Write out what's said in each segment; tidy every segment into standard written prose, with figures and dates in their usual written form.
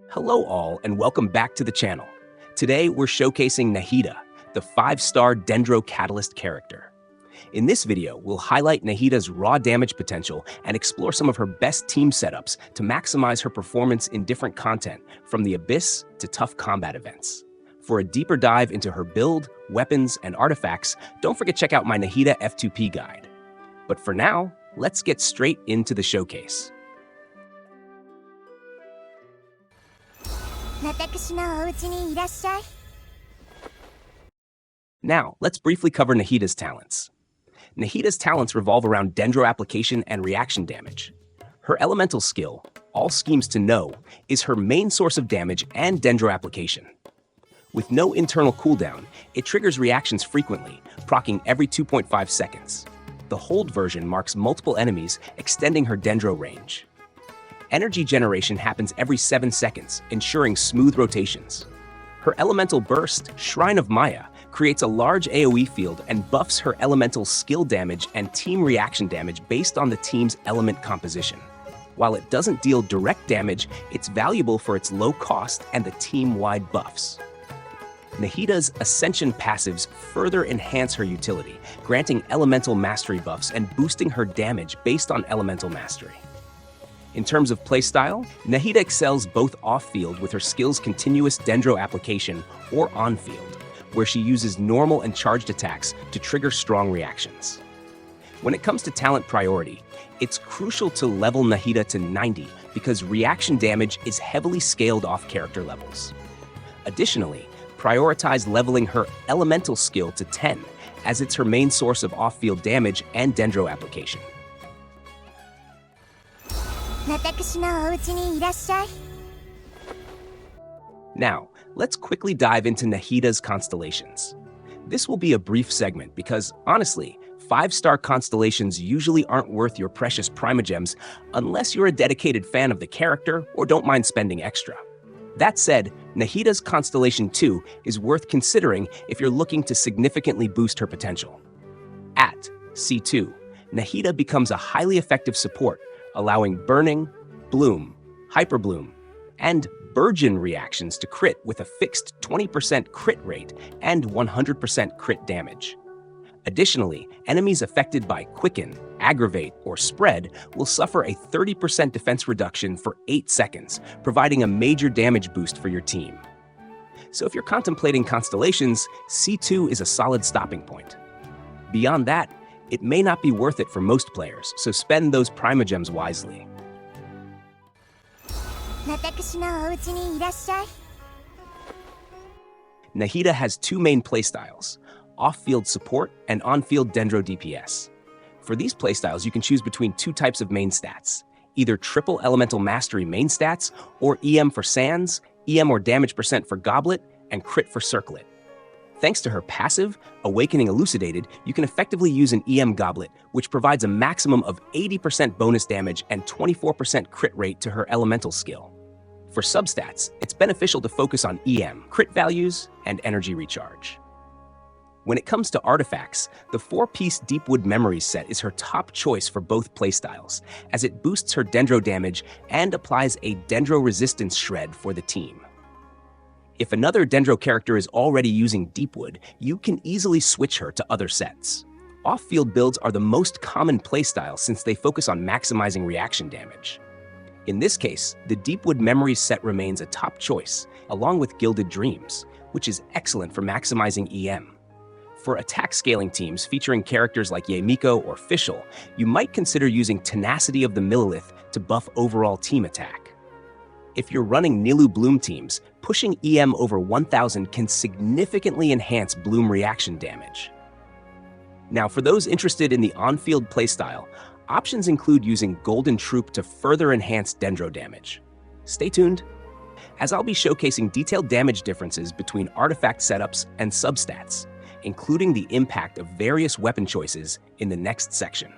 Hello all and welcome back to the channel. Today we're showcasing Nahida, the 5-star Dendro Catalyst character. In this video, we'll highlight Nahida's raw damage potential and explore some of her best team setups to maximize her performance in different content, from the Abyss to tough combat events. For a deeper dive into her build, weapons, and artifacts, don't forget to check out my Nahida F2P guide. But for now, let's get straight into the showcase. Now, let's briefly cover Nahida's talents. Nahida's talents revolve around Dendro application and reaction damage. Her elemental skill, All Schemes to Know, is her main source of damage and Dendro application. With no internal cooldown, it triggers reactions frequently, proccing every 2.5 seconds. The hold version marks multiple enemies, extending her Dendro range. Energy generation happens every 7 seconds, ensuring smooth rotations. Her elemental burst, Shrine of Maya, creates a large AoE field and buffs her elemental skill damage and team reaction damage based on the team's element composition. While it doesn't deal direct damage, it's valuable for its low cost and the team-wide buffs. Nahida's Ascension passives further enhance her utility, granting elemental mastery buffs and boosting her damage based on elemental mastery. In terms of playstyle, Nahida excels both off-field with her skill's continuous Dendro application or on-field, where she uses normal and charged attacks to trigger strong reactions. When it comes to talent priority, it's crucial to level Nahida to 90 because reaction damage is heavily scaled off character levels. Additionally, prioritize leveling her elemental skill to 10, as it's her main source of off-field damage and Dendro application. Now, let's quickly dive into Nahida's Constellations. This will be a brief segment because, honestly, 5-star constellations usually aren't worth your precious primogems unless you're a dedicated fan of the character or don't mind spending extra. That said, Nahida's Constellation 2 is worth considering if you're looking to significantly boost her potential. At C2, Nahida becomes a highly effective support, allowing Burning, Bloom, HyperBloom, and Burgeon reactions to crit with a fixed 20% crit rate and 100% crit damage. Additionally, enemies affected by Quicken, Aggravate, or Spread will suffer a 30% defense reduction for 8 seconds, providing a major damage boost for your team. So if you're contemplating Constellations, C2 is a solid stopping point. Beyond that, it may not be worth it for most players, so spend those primogems wisely. Nahida has 2 main playstyles, off-field support and on-field Dendro DPS. For these playstyles, you can choose between 2 types of main stats, either triple elemental mastery main stats, or EM for Sands, EM or damage percent for Goblet, and crit for Circlet. Thanks to her passive, Awakening Elucidated, you can effectively use an EM Goblet, which provides a maximum of 80% bonus damage and 24% crit rate to her elemental skill. For substats, it's beneficial to focus on EM, crit values, and energy recharge. When it comes to artifacts, the 4-piece Deepwood Memories set is her top choice for both playstyles, as it boosts her Dendro damage and applies a Dendro resistance shred for the team. If another Dendro character is already using Deepwood, you can easily switch her to other sets. Off-field builds are the most common playstyle since they focus on maximizing reaction damage. In this case, the Deepwood Memories set remains a top choice, along with Gilded Dreams, which is excellent for maximizing EM. For attack scaling teams featuring characters like Yemiko or Fischl, you might consider using Tenacity of the Millilith to buff overall team attack. If you're running Nilou Bloom teams, pushing EM over 1000 can significantly enhance Bloom reaction damage. Now, for those interested in the on-field playstyle, options include using Golden Troop to further enhance Dendro damage. Stay tuned, as I'll be showcasing detailed damage differences between artifact setups and substats, including the impact of various weapon choices in the next section.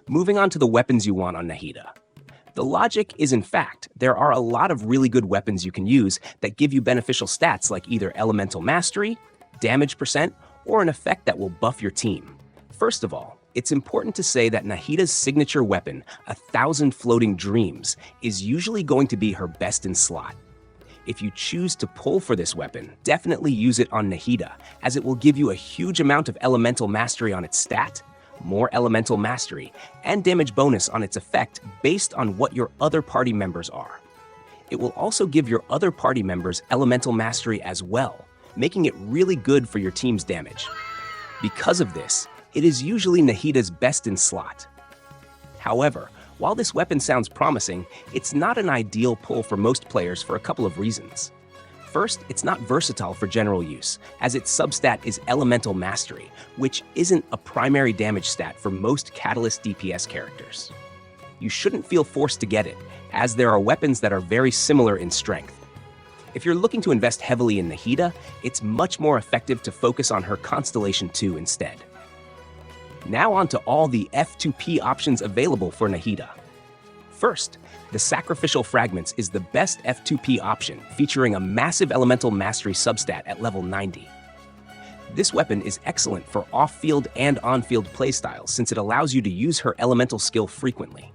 Moving on to the weapons you want on Nahida. The logic is, in fact, there are a lot of really good weapons you can use that give you beneficial stats like either Elemental Mastery, damage percent, or an effect that will buff your team. First of all, It's important to say that Nahida's signature weapon, 1,000 Floating Dreams, is usually going to be her best in slot. If you choose to pull for this weapon, definitely use it on Nahida, as it will give you a huge amount of elemental mastery on its stat, more elemental mastery, and damage bonus on its effect based on what your other party members are. It will also give your other party members elemental mastery as well, making it really good for your team's damage. Because of this, it is usually Nahida's best in slot. However, while this weapon sounds promising, it's not an ideal pull for most players for a couple of reasons. First, it's not versatile for general use, as its substat is Elemental Mastery, which isn't a primary damage stat for most Catalyst DPS characters. You shouldn't feel forced to get it, as there are weapons that are very similar in strength. If you're looking to invest heavily in Nahida, it's much more effective to focus on her Constellation 2 instead. Now on to all the F2P options available for Nahida. First, the Sacrificial Fragments is the best F2P option, featuring a massive Elemental Mastery substat at level 90. This weapon is excellent for off-field and on-field playstyles since it allows you to use her elemental skill frequently.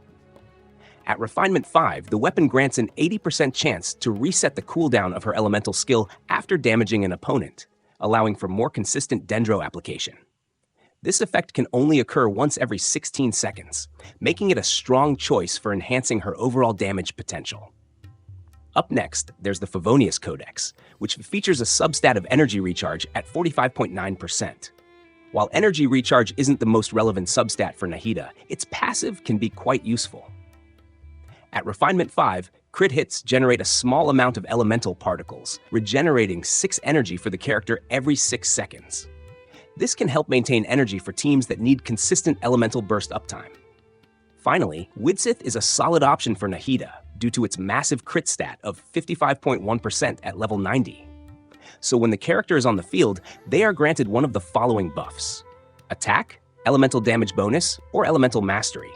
At Refinement 5, the weapon grants an 80% chance to reset the cooldown of her elemental skill after damaging an opponent, allowing for more consistent Dendro application. This effect can only occur once every 16 seconds, making it a strong choice for enhancing her overall damage potential. Up next, there's the Favonius Codex, which features a substat of energy recharge at 45.9%. While energy recharge isn't the most relevant substat for Nahida, its passive can be quite useful. At Refinement 5, crit hits generate a small amount of elemental particles, regenerating 6 energy for the character every 6 seconds. This can help maintain energy for teams that need consistent elemental burst uptime. Finally, Widsith is a solid option for Nahida due to its massive crit stat of 55.1% at level 90. So when the character is on the field, they are granted one of the following buffs: Attack, Elemental Damage Bonus, or Elemental Mastery.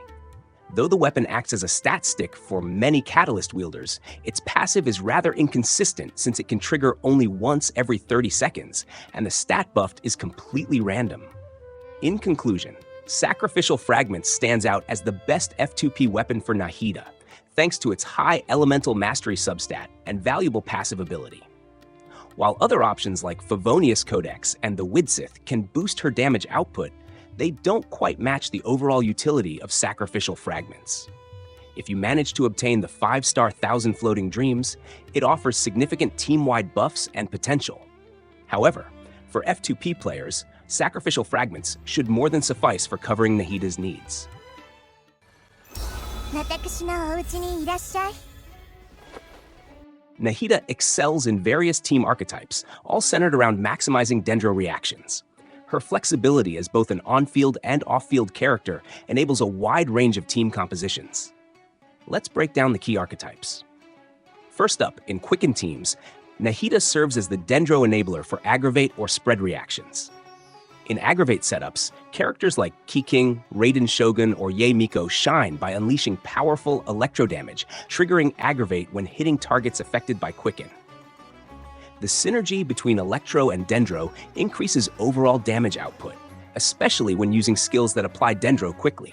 Though the weapon acts as a stat stick for many Catalyst wielders, its passive is rather inconsistent since it can trigger only once every 30 seconds, and the stat buff is completely random. In conclusion, Sacrificial Fragments stands out as the best F2P weapon for Nahida, thanks to its high Elemental Mastery substat and valuable passive ability. While other options like Favonius Codex and the Widsith can boost her damage output, they don't quite match the overall utility of Sacrificial Fragments. If you manage to obtain the 5-star 1,000 Floating Dreams, it offers significant team-wide buffs and potential. However, for F2P players, Sacrificial Fragments should more than suffice for covering Nahida's needs. Nahida excels in various team archetypes, all centered around maximizing Dendro reactions. Her flexibility as both an on-field and off-field character enables a wide range of team compositions. Let's break down the key archetypes. First up, in Quicken teams, Nahida serves as the Dendro enabler for Aggravate or Spread reactions. In Aggravate setups, characters like Quicken, Raidenshogun, or Miko shine by unleashing powerful electro damage, triggering Aggravate when hitting targets affected by Quicken. The synergy between Electro and Dendro increases overall damage output, especially when using skills that apply Dendro quickly.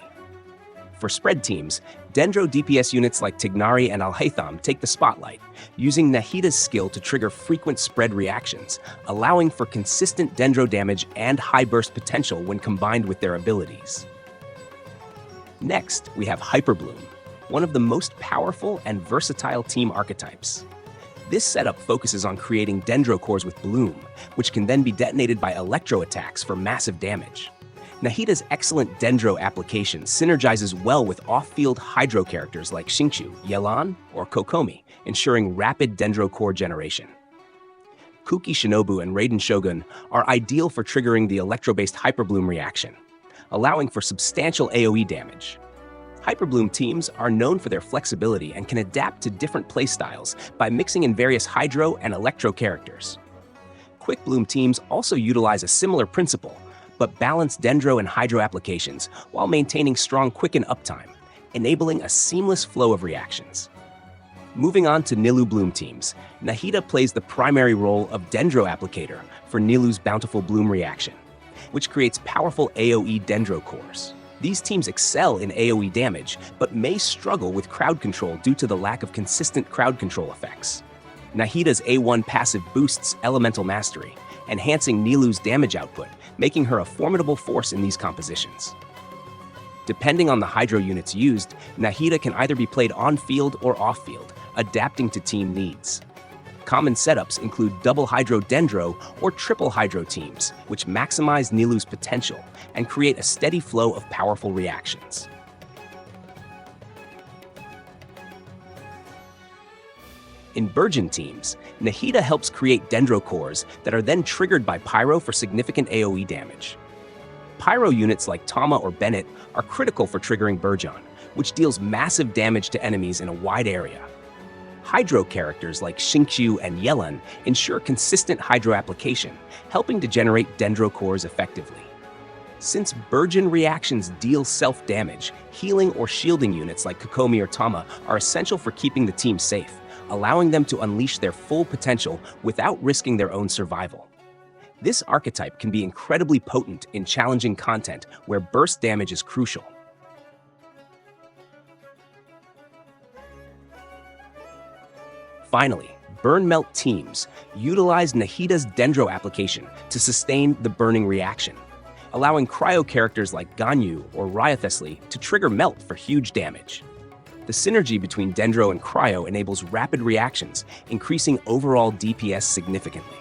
For Spread teams, Dendro DPS units like Tignari and Alhaitham take the spotlight, using Nahida's skill to trigger frequent Spread reactions, allowing for consistent Dendro damage and high burst potential when combined with their abilities. Next, we have HyperBloom, one of the most powerful and versatile team archetypes. This setup focuses on creating Dendro cores with Bloom, which can then be detonated by Electro attacks for massive damage. Nahida's excellent Dendro application synergizes well with off-field Hydro characters like Xingqiu, Yelan, or Kokomi, ensuring rapid Dendro core generation. Kuki Shinobu and Raidenshogun are ideal for triggering the Electro-based HyperBloom reaction, allowing for substantial AoE damage. HyperBloom teams are known for their flexibility and can adapt to different playstyles by mixing in various Hydro and Electro characters. Quick Bloom teams also utilize a similar principle, but balance Dendro and Hydro applications while maintaining strong Quicken uptime, enabling a seamless flow of reactions. Moving on to Nilou Bloom teams, Nahida plays the primary role of Dendro applicator for Nilou's Bountiful Bloom reaction, which creates powerful AoE Dendro cores. These teams excel in AoE damage, but may struggle with crowd control due to the lack of consistent crowd control effects. Nahida's A1 passive boosts Elemental Mastery, enhancing Nilou's damage output, making her a formidable force in these compositions. Depending on the Hydro units used, Nahida can either be played on-field or off-field, adapting to team needs. Common setups include double Hydro Dendro or triple Hydro teams, which maximize Nilou's potential and create a steady flow of powerful reactions. In Burgeon teams, Nahida helps create Dendro cores that are then triggered by Pyro for significant AoE damage. Pyro units like Tama or Bennett are critical for triggering Burgeon, which deals massive damage to enemies in a wide area. Hydro characters like Xingqiu and Yelan ensure consistent Hydro application, helping to generate Dendro cores effectively. Since Burgeon reactions deal self-damage, healing or shielding units like Kokomi or Tama are essential for keeping the team safe, allowing them to unleash their full potential without risking their own survival. This archetype can be incredibly potent in challenging content where burst damage is crucial. Finally, Burn Melt teams utilize Nahida's Dendro application to sustain the burning reaction, allowing cryo characters like Ganyu or Ryathesli to trigger Melt for huge damage. The synergy between Dendro and Cryo enables rapid reactions, increasing overall DPS significantly.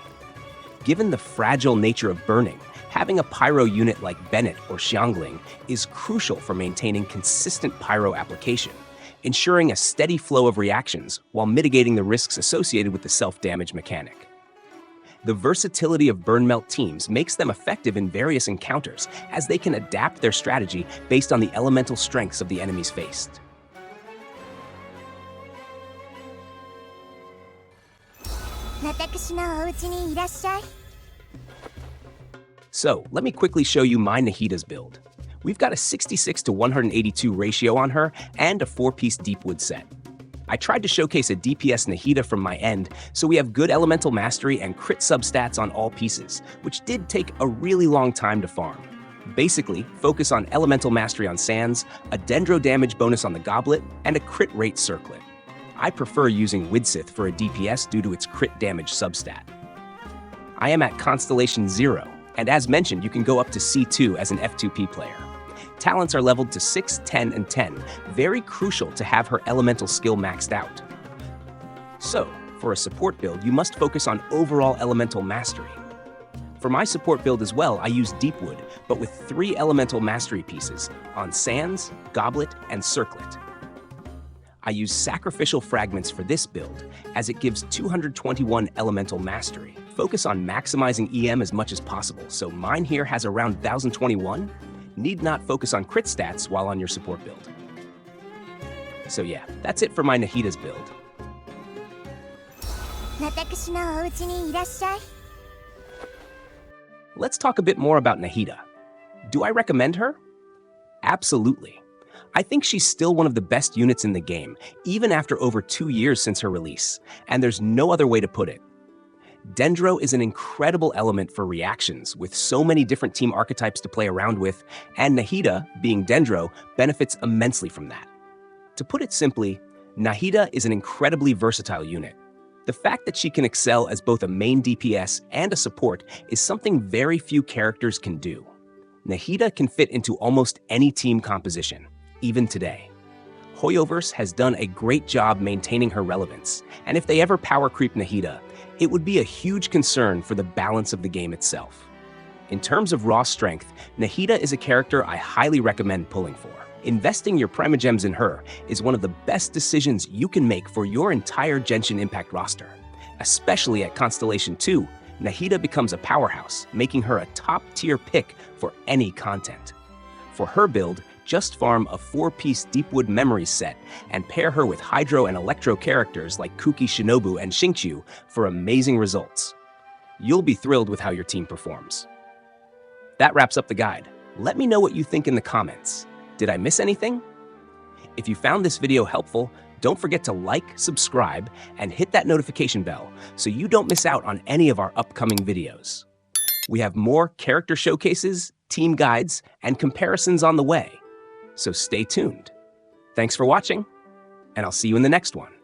Given the fragile nature of burning, having a Pyro unit like Bennett or Xiangling is crucial for maintaining consistent Pyro application, ensuring a steady flow of reactions while mitigating the risks associated with the self-damage mechanic. The versatility of Burn Melt teams makes them effective in various encounters, as they can adapt their strategy based on the elemental strengths of the enemies faced. So, let me quickly show you my Nahida's build. We've got a 66 to 182 ratio on her and a 4-piece Deepwood set. I tried to showcase a DPS Nahida from my end, so we have good elemental mastery and crit substats on all pieces, which did take a really long time to farm. Basically, focus on elemental mastery on Sands, a Dendro damage bonus on the Goblet, and a crit rate circlet. I prefer using Widsith for a DPS due to its crit damage substat. I am at Constellation 0, and as mentioned, you can go up to C2 as an F2P player. Talents are leveled to 6, 10, and 10, very crucial to have her elemental skill maxed out. So, for a support build, you must focus on overall elemental mastery. For my support build as well, I use Deepwood, but with 3 elemental mastery pieces on Sands, Goblet, and Circlet. I use Sacrificial Fragments for this build, as it gives 221 elemental mastery. Focus on maximizing EM as much as possible, so mine here has around 1021. Need not focus on crit stats while on your support build. So yeah, that's it for my Nahida's build. Let's talk a bit more about Nahida. Do I recommend her? Absolutely. I think she's still one of the best units in the game, even after over 2 years since her release, and there's no other way to put it. Dendro is an incredible element for reactions, with so many different team archetypes to play around with, and Nahida, being Dendro, benefits immensely from that. To put it simply, Nahida is an incredibly versatile unit. The fact that she can excel as both a main DPS and a support is something very few characters can do. Nahida can fit into almost any team composition, even today. Hoyoverse has done a great job maintaining her relevance, and if they ever power creep Nahida, it would be a huge concern for the balance of the game itself. In terms of raw strength, Nahida is a character I highly recommend pulling for. Investing your Primogems in her is one of the best decisions you can make for your entire Genshin Impact roster. Especially at Constellation 2, Nahida becomes a powerhouse, making her a top-tier pick for any content. For her build, just farm a 4-piece Deepwood Memories set and pair her with Hydro and Electro characters like Kuki Shinobu and Xingqiu for amazing results. You'll be thrilled with how your team performs. That wraps up the guide. Let me know what you think in the comments. Did I miss anything? If you found this video helpful, don't forget to like, subscribe, and hit that notification bell so you don't miss out on any of our upcoming videos. We have more character showcases, team guides, and comparisons on the way. so stay tuned. Thanks for watching, and I'll see you in the next one.